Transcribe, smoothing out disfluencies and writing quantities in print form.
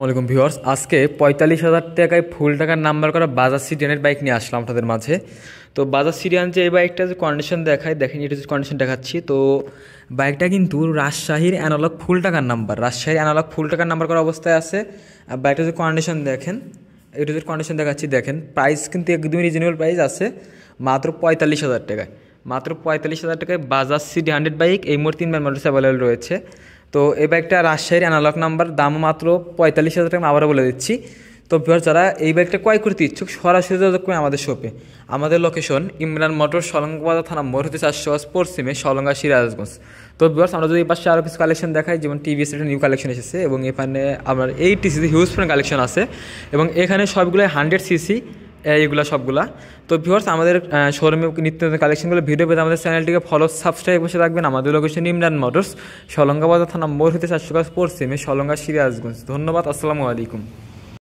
ওয়ালাইকুম ভিউয়ার্স, আজকে 45,000 টাকায় ফুল টাকার নাম্বার করা বাজাজ সিডিয়ানের বাইক নিয়ে আসলাম আপনাদের মাঝে। তো বাজাজ সিডিয়ান যে এই বাইকটা যে কন্ডিশন দেখায়, দেখেন এটা যে কন্ডিশন দেখাচ্ছি। তো বাইকটা কিন্তু রাজশাহীর অ্যানালগ ফুল টাকার নাম্বার, রাজশাহীর অ্যানালগ ফুল টাকার নাম্বার করা অবস্থায় আছে। আর বাইকটা যে কন্ডিশন দেখেন, এটা যে কন্ডিশন দেখাচ্ছি দেখেন, প্রাইস কিন্তু একদমই রিজনেবল প্রাইস আছে, মাত্র 45,000 টাকায়। মাত্র 45,000 টাকায় বাজাজ সিডি 100 বাইক এই মুহূর্তে 3 মডেলস অ্যাভেলেবল রয়েছে। তো এই বাইকটা রাজশাহীর অ্যানালগ নাম্বার, দাম মাত্র 45,000 টাকা, আবারও বলে দিচ্ছি। তো ভিউয়ার্স, যারা এই বাইকটা ক্রয় করতে ইচ্ছুক সরাসরি যোগাযোগ করে আমাদের শপে। আমাদের লোকেশন ইমরান মোটর, সলঙ্গবাজার থানা মোড় হতে 400 পশ্চিমে, সলঙ্গা, সিরাজগঞ্জ। তো ভিউয়ার্স, আমরা যদি এই পাশে আরও কিছু কালেকশন দেখাই, যেমন টিভিএস একটা নিউ কালেকশন এসেছে এবং এখানে আপনার এই টিসিতে হিউজ ফ্রেন কালেকশন আছে এবং এখানে সবগুলো 100cc এইগুলো সবগুলা। তো ভিউয়ার্স, আমাদের শোরুমে নিত্য নতুন কালেকশনগুলো ভিডিও পেতে আমাদের চ্যানেলটিকে ফলো, সাবস্ক্রাইব বসে রাখবেন। আমাদের লোকেশন ইমরান মোটরস, সলঙ্গাবাজার থানা মোড় হতে 400 পশ্চিমে, সলঙ্গা, সিরাজগঞ্জ। ধন্যবাদ, আসসালামু আলাইকুম।